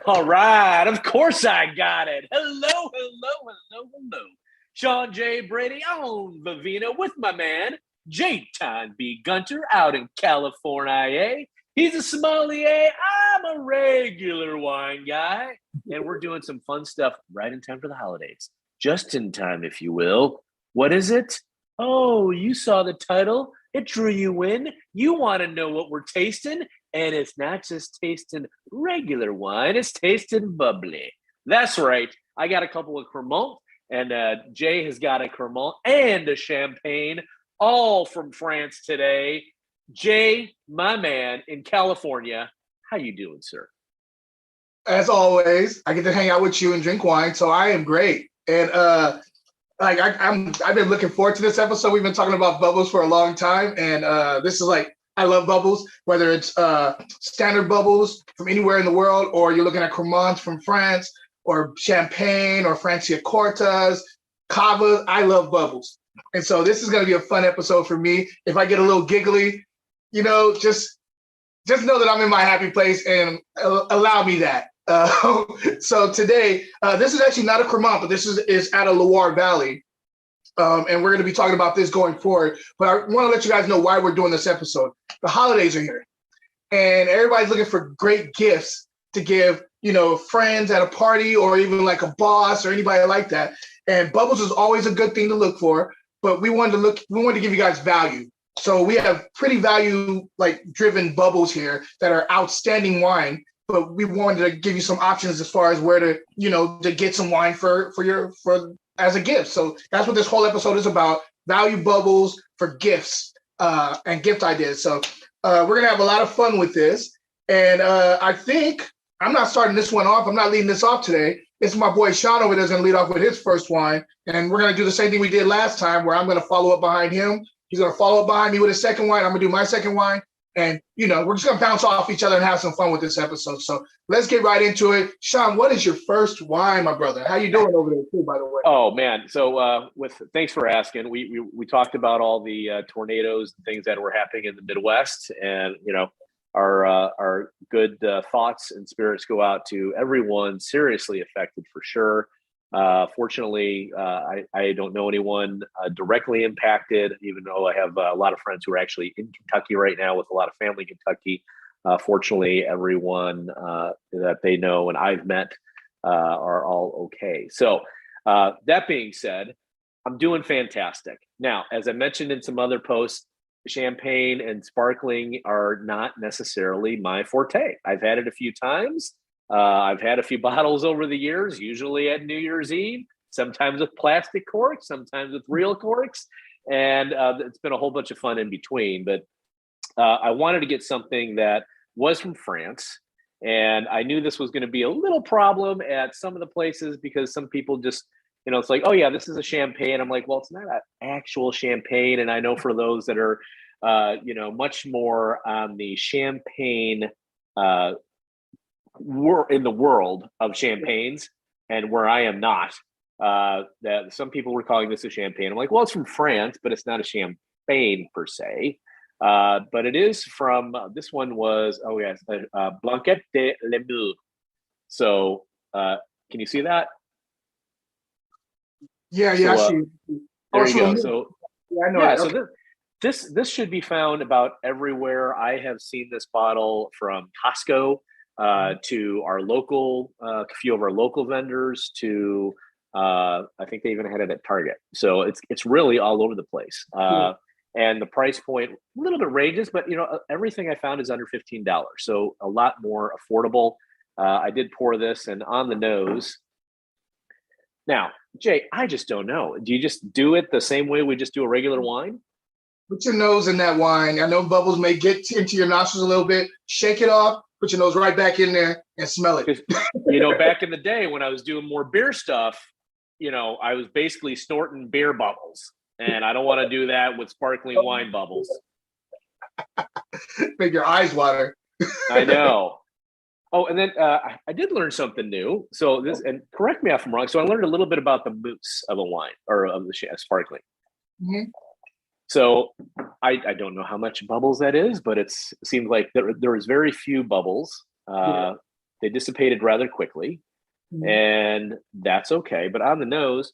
All right, of course I got it. Hello. Sean J. Brady on Vivino with my man, Jaton B. Gunter out in California. He's a sommelier. I'm a regular wine guy. And we're doing some fun stuff right in time for the holidays. Just in time, if you will. What is it? Oh, you saw the title. It drew you in. You want to know what we're tasting? And it's not just tasting regular wine, it's tasting bubbly. That's right. I got a couple of Cremant, and Jay has got a Cremant and a Champagne, all from France today. Jay, my man in California, how you doing, sir? As always, I get to hang out with you and drink wine, so I am great. And I've been looking forward to this episode. We've been talking about bubbles for a long time, and this is like I love bubbles, whether it's standard bubbles from anywhere in the world, or you're looking at Cremants from France, or Champagne, or Franciacortas, Cava. I love bubbles, and so this is going to be a fun episode for me. If I get a little giggly, just know that I'm in my happy place and allow me that. So today, this is actually not a Cremant, but this is out of Loire Valley. And we're going to be talking about this going forward. But I want to let you guys know why we're doing this episode. The holidays are here. And everybody's looking for great gifts to give, friends at a party or even like a boss or anybody like that. And bubbles is always a good thing to look for. But we wanted to give you guys value. So we have pretty value like driven bubbles here that are outstanding wine. But we wanted to give you some options as far as where to, to get some wine for as a gift. So that's what this whole episode is about: value bubbles for gifts and gift ideas. So we're gonna have a lot of fun with this. And I think I'm not starting this one off. I'm not leading this off today. It's my boy Sean over there is gonna lead off with his first wine, and we're gonna do the same thing we did last time, where I'm gonna follow up behind him. He's gonna follow up behind me with his second wine. I'm gonna do my second wine. And, we're just going to bounce off each other and have some fun with this episode. So let's get right into it. Sean, what is your first wine, my brother? How you doing over there, too, by the way? Oh, man. So thanks for asking. We talked about all the tornadoes and things that were happening in the Midwest. And, our good thoughts and spirits go out to everyone seriously affected for sure. Fortunately, I don't know anyone directly impacted, even though I have a lot of friends who are actually in Kentucky right now with a lot of family in Kentucky. Fortunately, everyone that they know and I've met are all okay. So that being said, I'm doing fantastic. Now, as I mentioned in some other posts, champagne and sparkling are not necessarily my forte. I've had it a few times. I've had a few bottles over the years, usually at New Year's Eve, sometimes with plastic corks, sometimes with real corks. And it's been a whole bunch of fun in between. But I wanted to get something that was from France. And I knew this was going to be a little problem at some of the places because some people just, it's like, oh, yeah, this is a champagne. I'm like, well, it's not an actual champagne. And I know for those that are, much more on the champagne in the world of champagnes, and where I am not, that some people were calling this a champagne. I'm like, well, it's from France, but it's not a champagne per se. But it is from, this one was, Blanquette de Lemur. So can you see that? Yeah, so, I see. There you go. So yeah, I know. Yeah, okay. so this should be found about everywhere. I have seen this bottle from Costco to our local, a few of our local vendors, to I think they even had it at Target. So it's really all over the place. And the price point a little bit ranges, but everything I found is under $15, so a lot more affordable. I did pour this, and on the nose. Now, Jay, I just don't know. Do you just do it the same way we just do a regular wine? Put your nose in that wine. I know bubbles may get into your nostrils a little bit. Shake it off. Put your nose right back in there and smell it. Back in the day when I was doing more beer stuff, I was basically snorting beer bubbles. And I don't want to do that with sparkling wine bubbles. Make your eyes water. I know. Oh, and then I did learn something new. So and correct me if I'm wrong. So I learned a little bit about the mousse of a wine or of the sparkling. Mm-hmm. So I don't know how much bubbles that is, but it seems like there is very few bubbles. they dissipated rather quickly, and that's okay. But on the nose,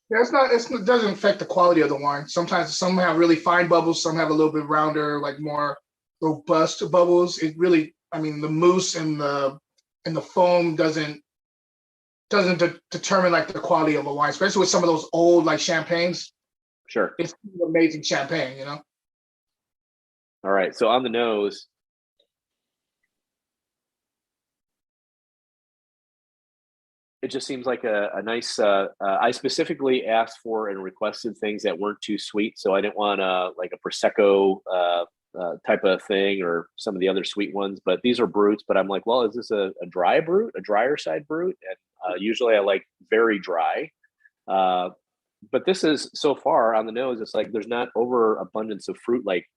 yeah, it doesn't affect the quality of the wine. Sometimes some have really fine bubbles, some have a little bit rounder, like more robust bubbles. It really, I mean, the mousse and the foam doesn't determine like the quality of a wine, especially with some of those old like champagnes. sure. It's amazing champagne, you know. All right. So on the nose, it just seems like a nice. I specifically asked for and requested things that weren't too sweet, so I didn't want like a prosecco type of thing or some of the other sweet ones. But these are brutes. But I'm like, well, is this a dry brut, a drier side brut? And usually I like very dry. But this is so far on the nose. It's like there's not overabundance of fruit. Like,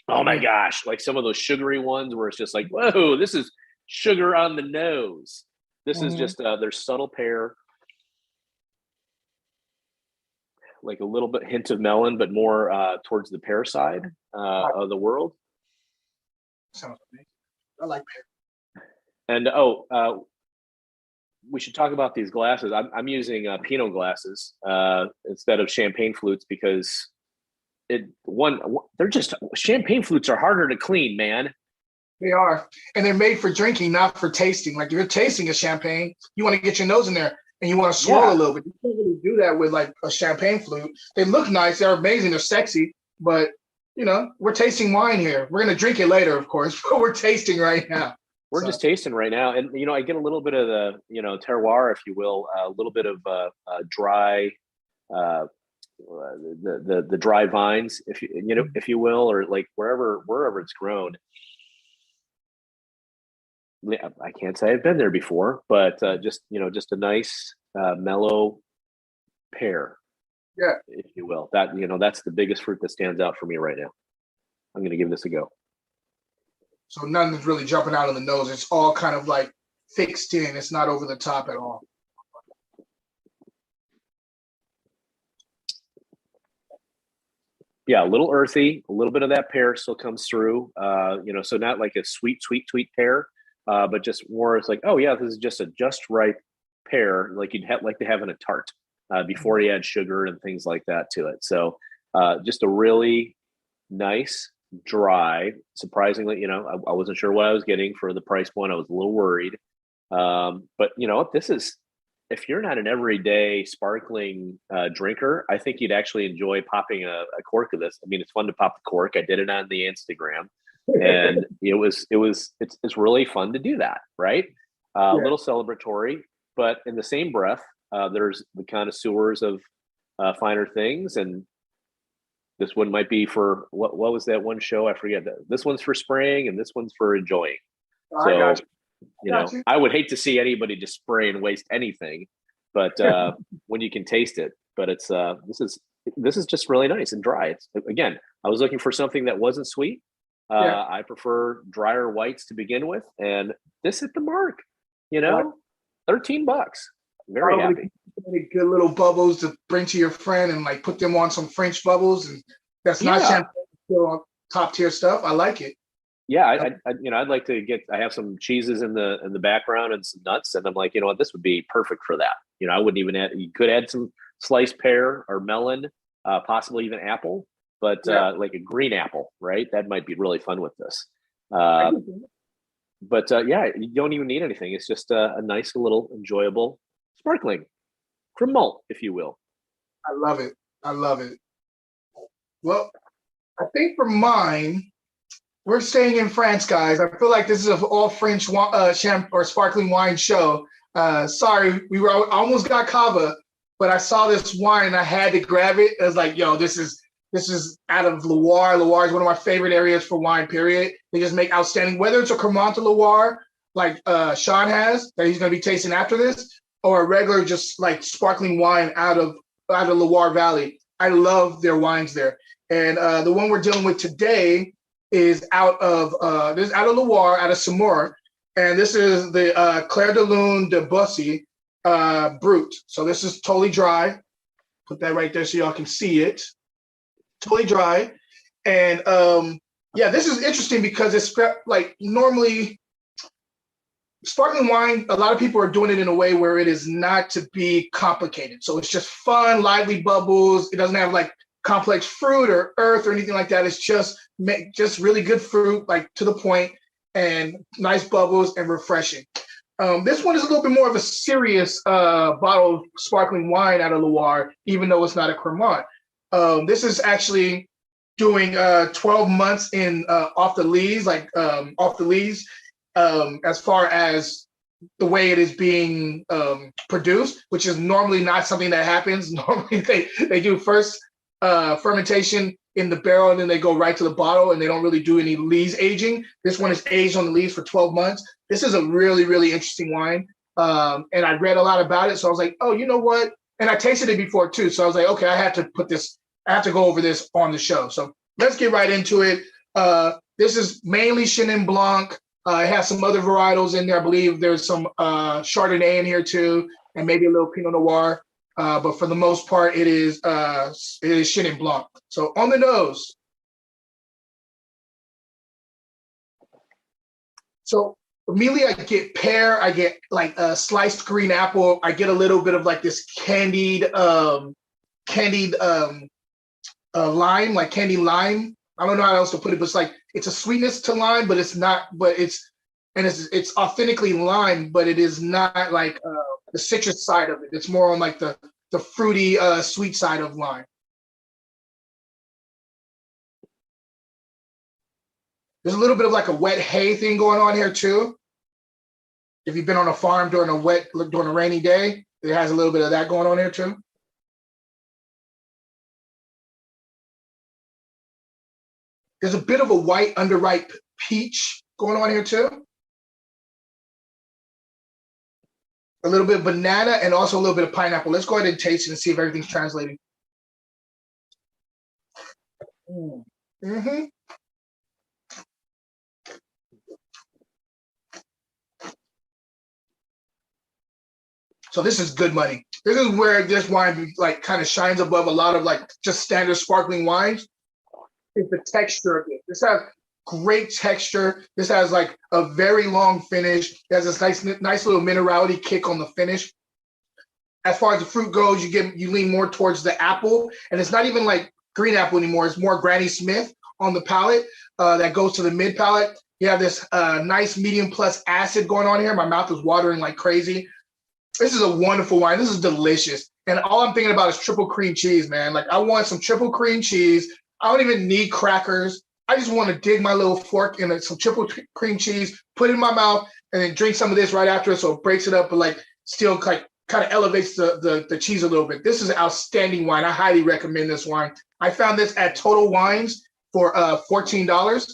oh my gosh, like some of those sugary ones where it's just like, whoa, this is sugar on the nose. This is just their subtle pear, like a little bit hint of melon, but more towards the pear side of the world. Sounds amazing. I like pear. And we should talk about these glasses. I'm using Pinot glasses instead of champagne flutes because they're just champagne flutes are harder to clean, man. They are. And they're made for drinking, not for tasting. Like if you're tasting a champagne, you want to get your nose in there and you want to swirl a little bit. You can't really do that with like a champagne flute. They look nice. They're amazing. They're sexy. But, you know, we're tasting wine here. We're going to drink it later, of course, but we're tasting right now. We're just tasting right now. And, you know, I get a little bit of the, you know, terroir, if you will, a little bit of dry, the dry vines, if you will, or like wherever it's grown. I can't say I've been there before, but just a nice mellow pear, if you will. That that's the biggest fruit that stands out for me right now. I'm going to give this a go. So nothing's really jumping out of the nose. It's all kind of like fixed in. It's not over the top at all. Yeah, a little earthy. A little bit of that pear still comes through. So not like a sweet pear. But just more, it's like, oh yeah, this is just a just right pear, like you'd like to have in a tart before you add sugar and things like that to it. So just a really nice, dry, surprisingly, I wasn't sure what I was getting for the price point. I was a little worried. But if you're not an everyday sparkling drinker, I think you'd actually enjoy popping a cork of this. I mean, it's fun to pop the cork. I did it on the Instagram. And it's really fun to do that, right? A little celebratory, but in the same breath, there's the connoisseurs of finer things, and this one might be for what was that one show? I forget that. This one's for spraying, and this one's for enjoying. So I would hate to see anybody just spray and waste anything, but when you can taste it. But it's this is just really nice and dry. It's again, I was looking for something that wasn't sweet. I prefer drier whites to begin with, and this hit the mark. $13. Very happy. Good little bubbles to bring to your friend and like put them on some French bubbles, and that's not champagne, still on top tier stuff. I like it. Yeah, I'd like to get. I have some cheeses in the background and some nuts, and I'm like, you know what, this would be perfect for that. I wouldn't even add. You could add some sliced pear or melon, possibly even apple. But like a green apple, right? That might be really fun with this. But you don't even need anything. It's just a nice little enjoyable sparkling from malt, if you will. I love it. Well, I think for mine, we're staying in France, guys. I feel like this is an all French or sparkling wine show. Sorry, I almost got cava, but I saw this wine and I had to grab it. I was like, yo, this is out of Loire. Loire is one of my favorite areas for wine, period. They just make outstanding, whether it's a Cremant de Loire, like Sean has, that he's going to be tasting after this, or a regular just like sparkling wine out of Loire Valley. I love their wines there. And the one we're dealing with today is out of Loire, out of Saumur. And this is the Clair de Lune de Bussy Brut. So this is totally dry. Put that right there so y'all can see it. Totally dry. And this is interesting because it's like normally sparkling wine, a lot of people are doing it in a way where it is not to be complicated. So it's just fun, lively bubbles. It doesn't have like complex fruit or earth or anything like that. It's just really good fruit, like to the point, and nice bubbles and refreshing. This one is a little bit more of a serious bottle of sparkling wine out of Loire, even though it's not a Cremant. This is actually doing 12 months in off the lees, as far as the way it is being produced, which is normally not something that happens. Normally they do first fermentation in the barrel, and then they go right to the bottle, and they don't really do any lees aging. This one is aged on the lees for 12 months. This is a really, really interesting wine. And I read a lot about it. So I was like, oh, you know what? And I tasted it before too. So I was like, okay, I have to go over this on the show. So let's get right into it. This is mainly Chenin Blanc. It has some other varietals in there. I believe there's some Chardonnay in here too, and maybe a little Pinot Noir. But for the most part, it is Chenin Blanc. So on the nose. So immediately I get pear, I get like a sliced green apple, I get a little bit of like this candied lime, like candied lime. I don't know how else to put it, but it's a sweetness to lime, but it's authentically lime, but it is not like the citrus side of it. It's more on like the fruity, sweet side of lime. There's a little bit of like a wet hay thing going on here too. If you've been on a farm during a rainy day, it has a little bit of that going on here too. There's a bit of a white underripe peach going on here too. A little bit of banana and also a little bit of pineapple. Let's go ahead and taste it and see if everything's translating. Mm-hmm. So this is good money. This is where this wine like kind of shines above a lot of like just standard sparkling wines. Is the texture of it. This has great texture. This has like a very long finish. It has this nice little minerality kick on the finish. As far as the fruit goes, you lean more towards the apple, and it's not even like green apple anymore. It's more Granny Smith on the palate that goes to the mid palate. You have this nice medium plus acid going on here. My mouth is watering like crazy. This is a wonderful wine. This is delicious. And all I'm thinking about is triple cream cheese, man. Like I want some triple cream cheese. I don't even need crackers. I just want to dig my little fork in some triple cream cheese, put it in my mouth, and then drink some of this right after it so it breaks it up, but like still like kind of elevates the cheese a little bit. This is an outstanding wine. I highly recommend this wine. I found this at Total Wines for $14.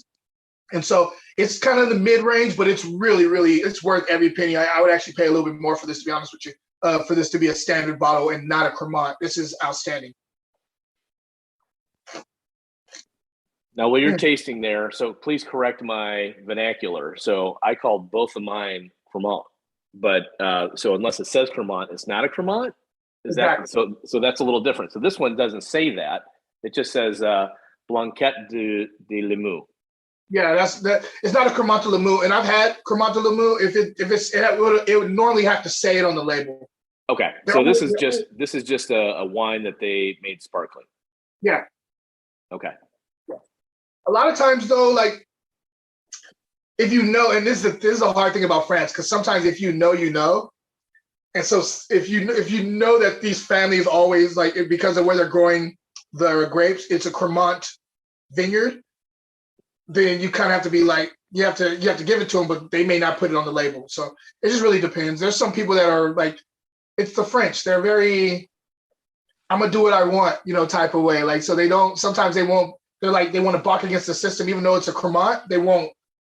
And so it's kind of the mid-range, but it's really, really, it's worth every penny. I would actually pay a little bit more for this, to be honest with you, for this to be a standard bottle and not a Cremant. This is outstanding. Now, while you're tasting there, so please correct my vernacular. So I called both of mine Cremant, but so unless it says Cremant, it's not a Cremant. Is exactly. That so? That's a little different. So this one doesn't say that. It just says Blanquette de Limoux. Yeah, that. It's not a Cremant de Limoux, and I've had Cremant de Limoux. It would normally have to say it on the label. Okay, so this is just a wine that they made sparkling. Yeah. Okay. Yeah. A lot of times though, like if you know, and this is a hard thing about France, because sometimes if you know, you know. And so if you know that these families always like because of where they're growing the grapes, it's a Cremant vineyard, then you kind of have to be like, you have to give it to them, but they may not put it on the label. So it just really depends. There's some people that are like, it's the French. They're very, I'm gonna do what I want, type of way. Like, so sometimes they won't, they're like, they want to buck against the system, even though it's a Cremant, they won't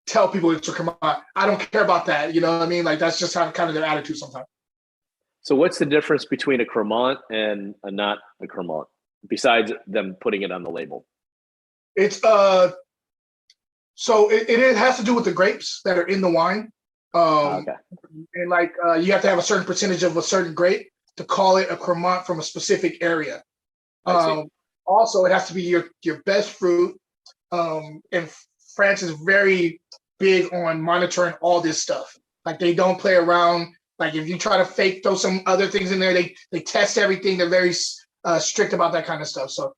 tell people it's a Cremant. I don't care about that. You know what I mean? Like, that's just kind of their attitude sometimes. So what's the difference between a Cremant and a not a Cremant, besides them putting it on the label? It's, so it has to do with the grapes that are in the wine. Okay. And like you have to have a certain percentage of a certain grape to call it a Cremant from a specific area. Also, it has to be your best fruit. And France is very big on monitoring all this stuff. Like they don't play around. Like if you try to fake throw some other things in there, they test everything. They're very strict about that kind of stuff. So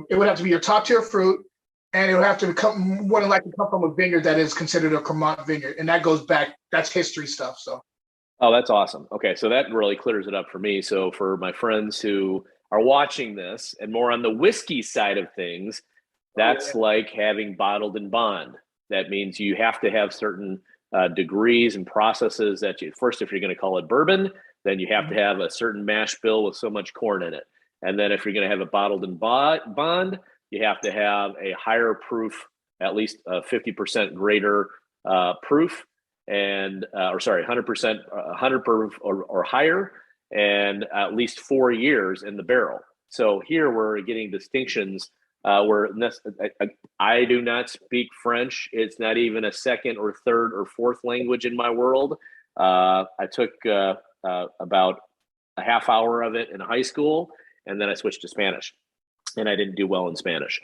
it would have to be your top tier fruit, and it would have to come more than likely come from a vineyard that is considered a Cremant vineyard, and that goes back. That's history stuff. So. Oh, that's awesome. Okay, so that really clears it up for me. So for my friends who are watching this and more on the whiskey side of things, that's like having bottled in bond. That means you have to have certain degrees and processes that you first, if you're going to call it bourbon, then you have to have a certain mash bill with so much corn in it. And then if you're going to have it bottled in bond, you have to have a higher proof, at least 50% greater proof, and 100%, 100 proof or higher, and at least 4 years in the barrel. So here we're getting distinctions where I do not speak French. It's not even a second or third or fourth language in my world. I took about a half hour of it in high school, and then I switched to Spanish, and I didn't do well in Spanish.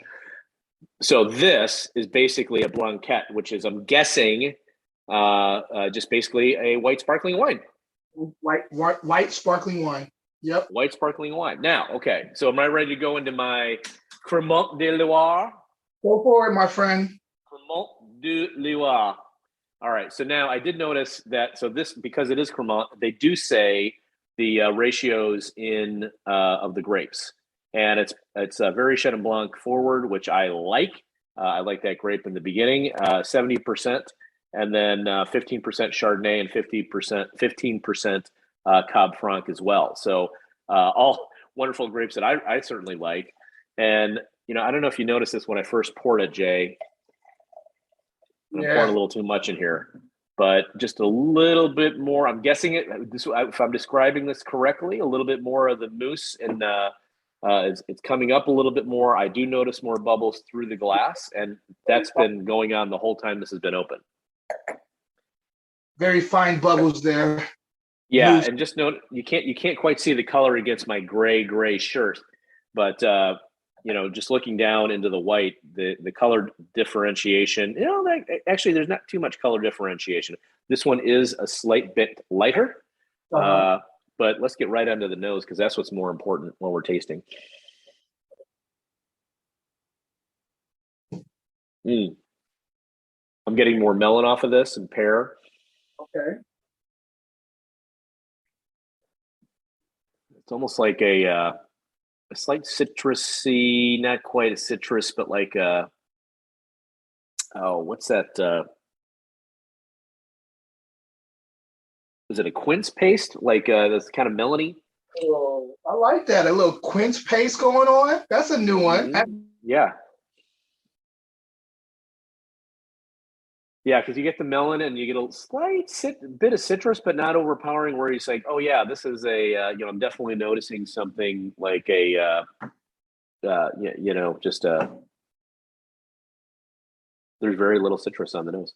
So this is basically a blanquette, which is, I'm guessing, just basically a white sparkling wine. White sparkling wine. Yep. White sparkling wine. Now, okay. So am I ready to go into my Cremant de Loire? Go for it, my friend. Cremant de Loire. All right. So now I did notice that, so this, because it is Cremant, they do say the ratios in of the grapes. And it's a very Chenin Blanc forward, which I like. I like that grape in the beginning, 70%. And then 15% Chardonnay and 15% Cab Franc as well. So all wonderful grapes that I certainly like. And, I don't know if you noticed this when I first poured it, Jay. I'm pouring a little too much in here, but just a little bit more. I'm guessing if I'm describing this correctly, a little bit more of the mousse, and it's coming up a little bit more. I do notice more bubbles through the glass, and that's been going on the whole time this has been open. Very fine bubbles there. Yeah, and just note you can't quite see the color against my gray shirt, but just looking down into the white, the color differentiation. Actually, there's not too much color differentiation. This one is a slight bit lighter, but let's get right under the nose because that's what's more important when we're tasting. I'm getting more melon off of this and pear. Okay. It's almost like a slight citrusy, not quite a citrus, but like what's that? Is it a quince paste? Like that's kind of melony? Oh, I like that. A little quince paste going on. That's a new one. Mm-hmm. Yeah. Yeah, because you get the melon and you get a slight bit of citrus, but not overpowering. Where he's like, "Oh yeah, this is a I'm definitely noticing something like a just a." There's very little citrus on the nose.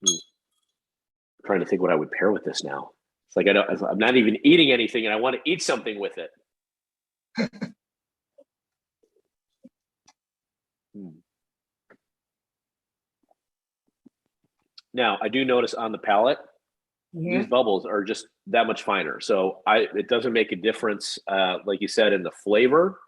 I'm trying to think what I would pair with this now. It's like I'm not even eating anything, and I want to eat something with it. Now, I do notice on the palate, these bubbles are just that much finer. So it doesn't make a difference, like you said, in the flavor,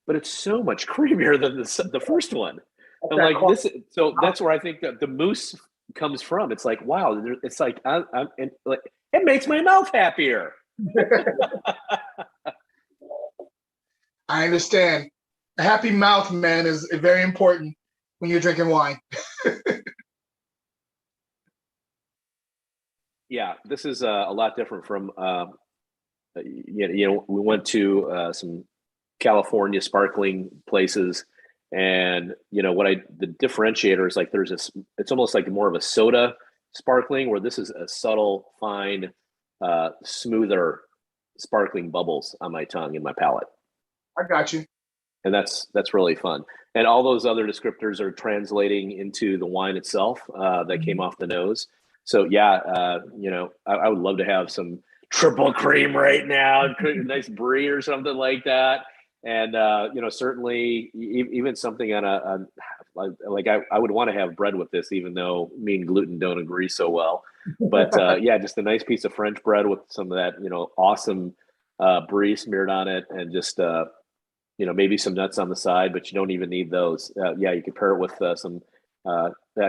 but it's so much creamier than the first one. And like this, so that's where I think that the mousse comes from. It's like, wow, it's like, it makes my mouth happier. I understand. A happy mouth, man, is very important when you're drinking wine. Yeah, this is a lot different from, we went to some California sparkling places, and the differentiator is like it's almost like more of a soda sparkling, where this is a subtle, fine, smoother sparkling bubbles on my tongue and my palate. I got you. And that's really fun. And all those other descriptors are translating into the wine itself that came off the nose. So yeah, I would love to have some triple cream right now, a nice brie or something like that. And certainly even something on I would want to have bread with this, even though me and gluten don't agree so well. But yeah, just a nice piece of French bread with some of that, awesome brie smeared on it, and just maybe some nuts on the side, but you don't even need those. Yeah, you could pair it with some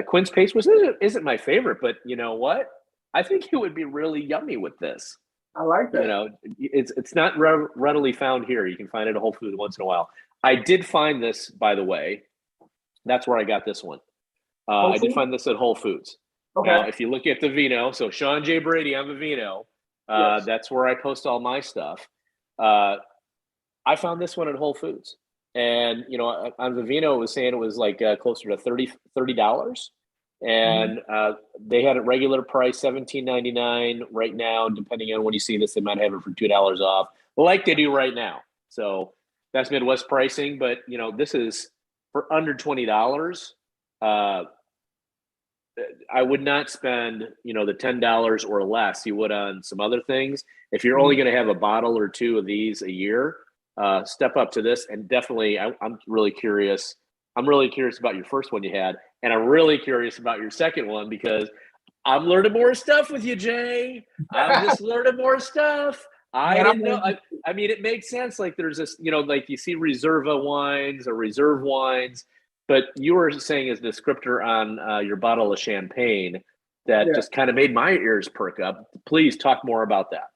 quince paste, which isn't my favorite, but you know what? I think it would be really yummy with this. I like that. It's not readily found here. You can find it at Whole Foods once in a while. I did find this, by the way. That's where I got this one. I did find this at Whole Foods. Okay. Now, if you look at the Vino, so Sean J. Brady on Vivino, Yes. that's where I post all my stuff. I found this one at Whole Foods. And, on Vivino, it was saying it was like closer to $30. And they had a regular price, $17.99 right now. Depending on when you see this, they might have it for $2 off, like they do right now. So that's Midwest pricing. But, this is for under $20. I would not spend, the $10 or less you would on some other things. If you're only going to have a bottle or two of these a year, step up to this. And definitely, I'm really curious. I'm really curious about your first one you had, and I'm really curious about your second one, because I'm learning more stuff with you, Jay. I'm just learning more stuff. I didn't know. I mean, it makes sense. Like there's this, like you see Reserva wines or reserve wines, but you were saying as a descriptor on your bottle of champagne that just kind of made my ears perk up. Please talk more about that.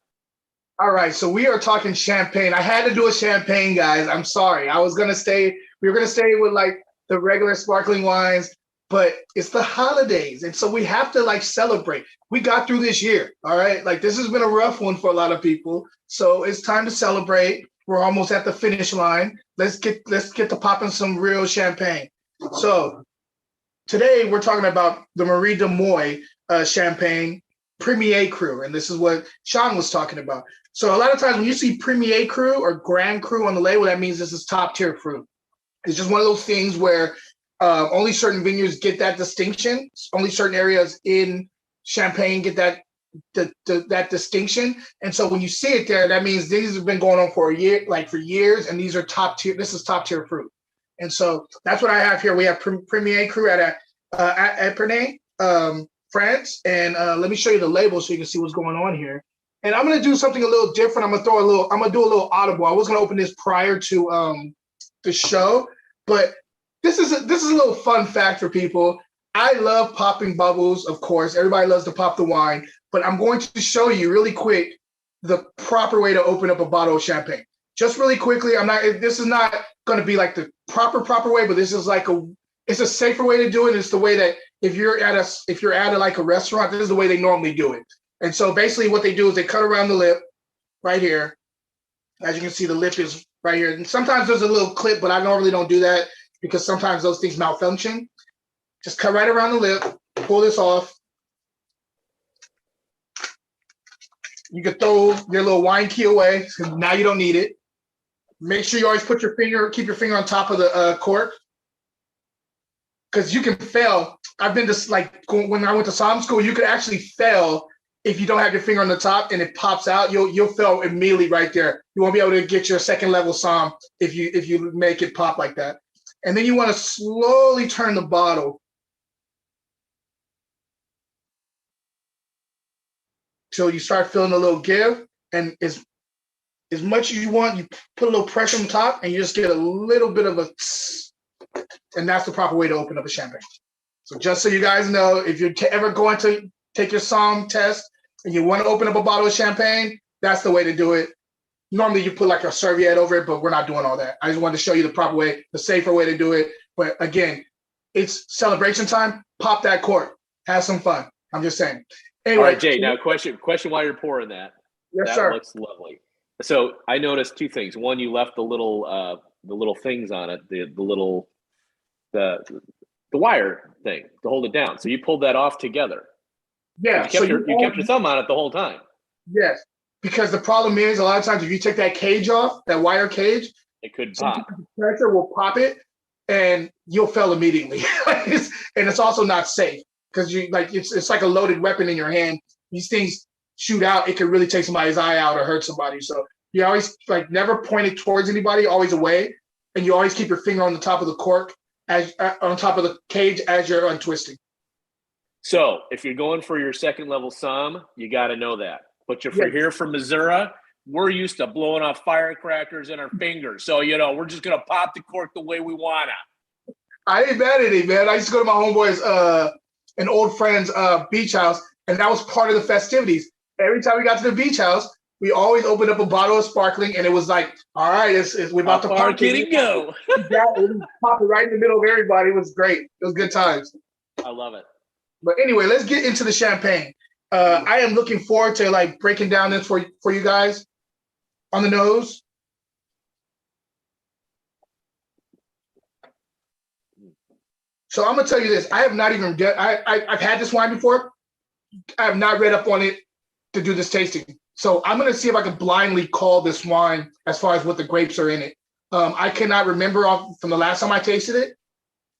All right, so we are talking champagne. I had to do a champagne, guys. I'm sorry. We were gonna stay with like the regular sparkling wines, but it's the holidays, and so we have to like celebrate. We got through this year, all right? Like this has been a rough one for a lot of people, so it's time to celebrate. We're almost at the finish line. Let's get to popping some real champagne. So today we're talking about the Marie de Moy champagne Premier Cru, and this is what Sean was talking about. So a lot of times when you see Premier Cru or Grand Cru on the label, that means this is top tier fruit. It's just one of those things where only certain vineyards get that distinction. Only certain areas in Champagne get that distinction. And so when you see it there, that means these have been going on for years, and these are top tier. This is top tier fruit. And so that's what I have here. We have Premier Cru at Epernay, France. And let me show you the label so you can see what's going on here. And I'm going to do something a little different. I'm going to do a little audible. I was going to open this prior to the show, but this is a little fun fact for people. I love popping bubbles, of course. Everybody loves to pop the wine, but I'm going to show you really quick the proper way to open up a bottle of champagne. Just really quickly, this is not going to be like the proper way, but this is it's a safer way to do it. It's the way that if you're at like a restaurant, this is the way they normally do it. And so basically what they do is they cut around the lip right here. As you can see, the lip is right here. And sometimes there's a little clip, but I normally don't do that because sometimes those things malfunction. Just cut right around the lip, pull this off. You can throw your little wine key away. So now you don't need it. Make sure you always keep your finger on top of the cork, because you can fail. I've been to when I went to somm school, you could actually fail if you don't have your finger on the top and it pops out. You'll fail immediately right there. You won't be able to get your second level somm if you make it pop like that. And then you want to slowly turn the bottle till you start feeling a little give, and as much as you want, you put a little pressure on top, and you just get a little bit of a tss, and that's the proper way to open up a champagne. So just so you guys know, if you're ever going to take your somm test and you want to open up a bottle of champagne, that's the way to do it. Normally you put like a serviette over it, but we're not doing all that. I just wanted to show you the proper way, the safer way to do it. But again, it's celebration time. Pop that cork. Have some fun. I'm just saying. Anyway, all right, Jay, now question while you're pouring that. Yes, that sir. Looks lovely. So I noticed two things. One, you left the little things on it, the wire thing to hold it down. So you pulled that off together. Yeah. You kept your thumb on it the whole time. Yes. Because the problem is a lot of times if you take that cage off, that wire cage, it could pop. Pressure will pop it and you'll fail immediately. And it's also not safe because it's like a loaded weapon in your hand. These things shoot out. It could really take somebody's eye out or hurt somebody. So you always never point it towards anybody, always away. And you always keep your finger on the top of the cork as on top of the cage as you're untwisting. So if you're going for your second level sum, you got to know that. But if you're here from Missouri, we're used to blowing off firecrackers in our fingers. So, we're just going to pop the cork the way we want to. I ain't mad at it, man. I used to go to my homeboy's, an old friend's beach house, and that was part of the festivities. Every time we got to the beach house, we always opened up a bottle of sparkling, and it was like, all right, we're about to pop it. Go. Pop it right in the middle of everybody. It was great. It was good times. I love it. But anyway, let's get into the champagne. I am looking forward to like breaking down this for you guys on the nose. So I'm gonna tell you this. I have not even I've had this wine before. I have not read up on it to do this tasting. So I'm gonna see if I can blindly call this wine as far as what the grapes are in it. I cannot remember from the last time I tasted it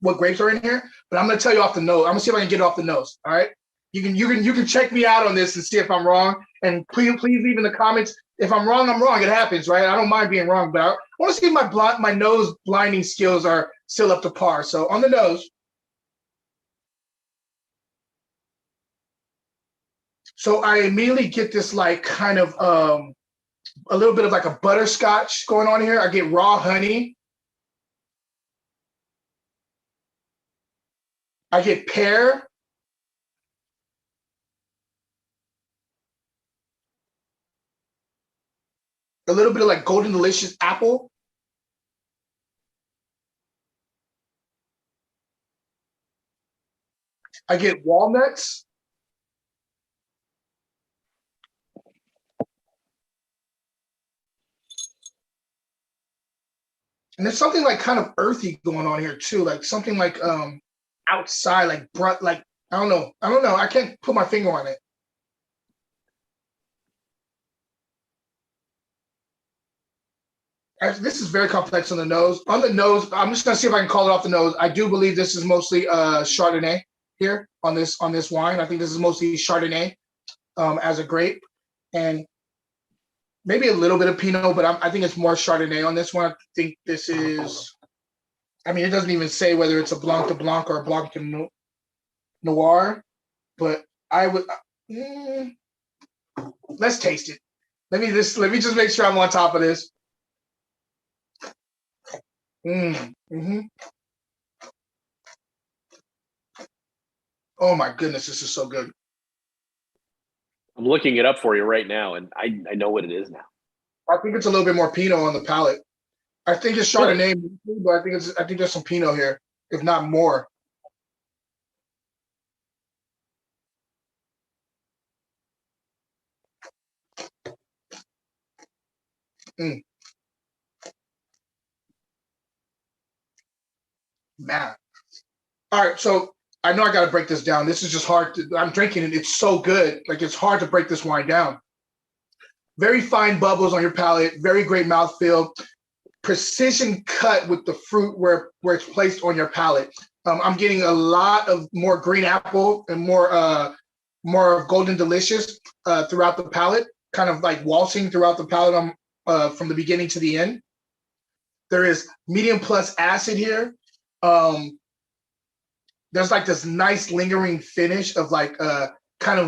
what grapes are in here, but I'm gonna tell you off the nose. I'm gonna see if I can get it off the nose. All right. You can check me out on this and see if I'm wrong. And please leave in the comments. If I'm wrong, I'm wrong. It happens, right? I don't mind being wrong, but I want to see if my nose blinding skills are still up to par. So on the nose. So I immediately get this like kind of a little bit of like a butterscotch going on here. I get raw honey. I get pear. A little bit of like golden delicious apple. I get walnuts. And there's something like kind of earthy going on here too, like something like outside, like I don't know. I can't put my finger on it. This is very complex on the nose. On the nose, I'm just gonna see if I can call it off the nose. I do believe this is mostly Chardonnay here on this wine. I think this is mostly Chardonnay as a grape, and maybe a little bit of Pinot, but I think it's more Chardonnay on this one. I think this is. I mean, it doesn't even say whether it's a Blanc de Blanc or a Blanc de Noir, but I would. Let's taste it. Let me just make sure I'm on top of this. Mm-hmm. Oh my goodness, this is so good. I'm looking it up for you right now, and I know what it is now. I think it's a little bit more Pinot on the palate. I think it's Chardonnay, but I think there's some Pinot here, if not more. Man. All right, so I know I got to break this down. This is just hard. I'm drinking it. It's so good. Like, it's hard to break this wine down. Very fine bubbles on your palate. Very great mouthfeel. Precision cut with the fruit where it's placed on your palate. I'm getting a lot of more green apple and more golden delicious throughout the palate, kind of like waltzing throughout the palate from the beginning to the end. There is medium plus acid here. There's like this nice lingering finish of like kind of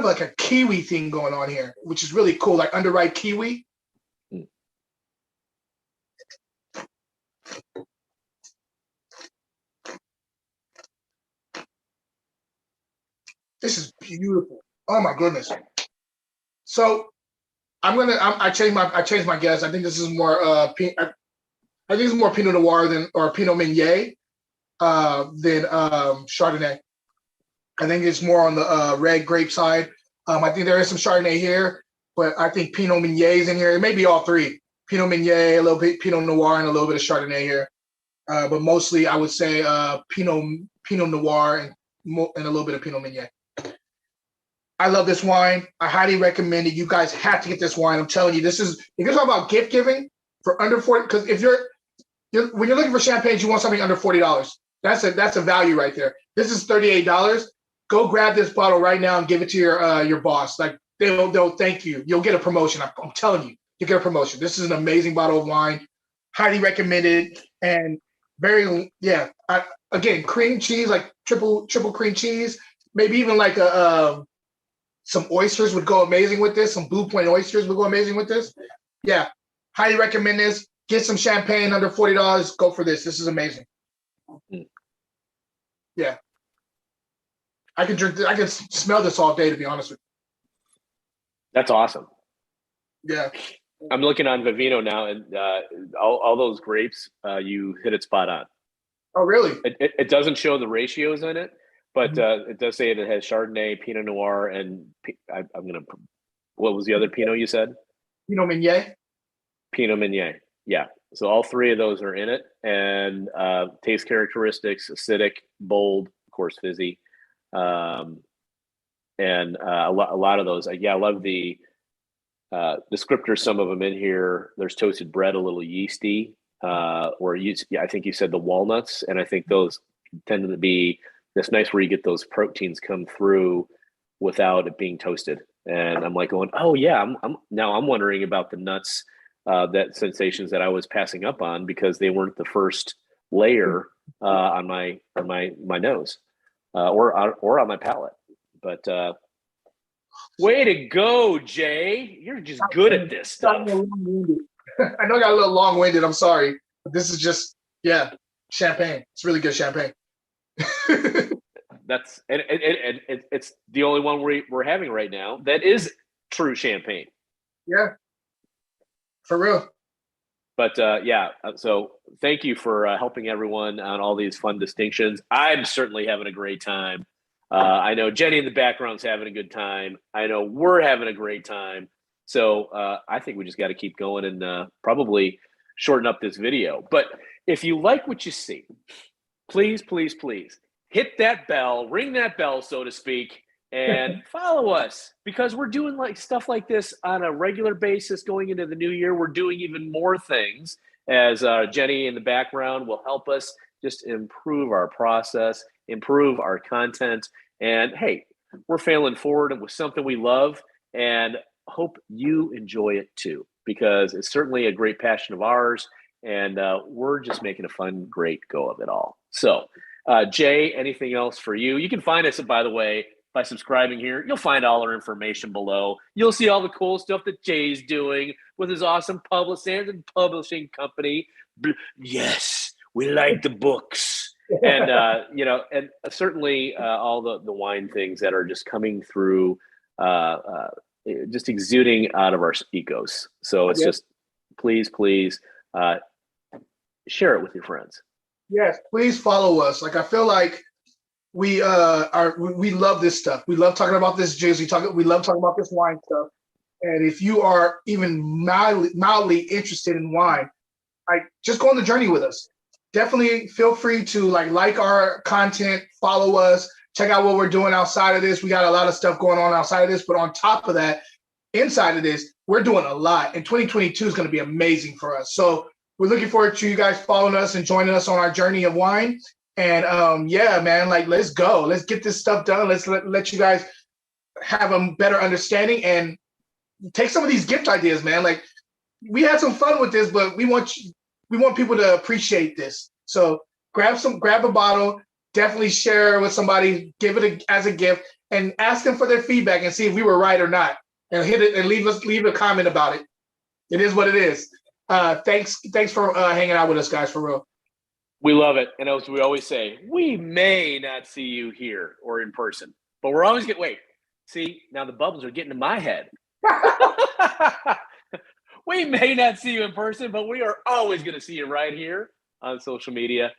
like a kiwi thing going on here, which is really cool, like underripe kiwi. This is beautiful. Oh my goodness. So I changed my guess. I think this is more I think it's more Pinot Noir or Pinot Meunier than Chardonnay. I think it's more on the red grape side. I think there is some Chardonnay here, but I think Pinot Meunier is in here. It may be all three. Pinot Meunier, a little bit Pinot Noir, and a little bit of Chardonnay here. But mostly I would say Pinot Noir and a little bit of Pinot Meunier. I love this wine. I highly recommend it. You guys have to get this wine. I'm telling you, if you're talking about gift giving for under 40, because if when you're looking for champagne, you want something under $40. That's a value right there. This is $38. Go grab this bottle right now and give it to your boss. Like they'll thank you. You'll get a promotion. I'm telling you, you get a promotion. This is an amazing bottle of wine. Highly recommended. And Very, yeah. Again, cream cheese, like triple cream cheese. Maybe even like some oysters would go amazing with this. Some Blue Point oysters would go amazing with this. Yeah, highly recommend this. Get some champagne under $40. Go for this. This is amazing. Yeah, I can drink. I can smell this all day. To be honest with That's awesome. you. Yeah. I'm looking on Vivino now, and all those grapes, you hit it spot on. Oh, really? It doesn't show the ratios in it, but it does say it has Chardonnay, Pinot Noir, and I'm gonna. What was the other Pinot you said? Pinot Meunier. Pinot Meunier. Yeah. So all three of those are in it, and taste characteristics: acidic, bold, of course, fizzy, and a lot of those. I love the descriptors. Some of them in here. There's toasted bread, a little yeasty, or I think you said the walnuts, and I think those tend to be that's nice where you get those proteins come through without it being toasted. And I'm like going, oh yeah, I'm wondering about the nuts, that sensations that I was passing up on because they weren't the first layer on my nose or on my palate. But way to go, Jay! You're just good at this stuff. I know I got a little long-winded. I'm sorry, but this is just champagne. It's really good champagne. That's and it's the only one we're having right now that is true champagne. Yeah, for real. But so thank you for helping everyone on all these fun distinctions. I'm certainly having a great time. I know Jenny in the background's having a good time. I know we're having a great time. So I think we just got to keep going and probably shorten up this video. But if you like what you see, please, please, please hit that bell, ring that bell, so to speak, and follow us because we're doing like stuff like this on a regular basis going into the new year. We're doing even more things as Jenny in the background will help us just improve our process, improve our content. And hey, we're failing forward with something we love and hope you enjoy it too, because it's certainly a great passion of ours. And we're just making a fun, great go of it all. So, Jay, anything else for you? You can find us, by the way, by subscribing here. You'll find all our information below. You'll see all the cool stuff that Jay's doing with his awesome publishing company. Yes, we like the books. And, and certainly all the wine things that are just coming through, just exuding out of our egos. So it's just, please, share it with your friends. Yes, please follow us. Like I feel like we love this stuff. We love talking about this juice. We love talking about this wine stuff. And if you are even mildly interested in wine, just go on the journey with us. Definitely feel free to like our content, follow us, check out what we're doing outside of this. We got a lot of stuff going on outside of this, but on top of that, inside of this, we're doing a lot. And 2022 is going to be amazing for us. So we're looking forward to you guys following us and joining us on our journey of wine. And man, let's go. Let's get this stuff done. Let's let you guys have a better understanding and take some of these gift ideas, man. Like we had some fun with this, but we want people to appreciate this. So grab a bottle, definitely share with somebody, give it as a gift, and ask them for their feedback and see if we were right or not. And hit it and leave a comment about it. It is what it is. Thanks for hanging out with us, guys, for real. We love it. And as we always say, we may not see you here or in person, but we're always wait, see, now the bubbles are getting to my head. We may not see you in person, but we are always going to see you right here on social media.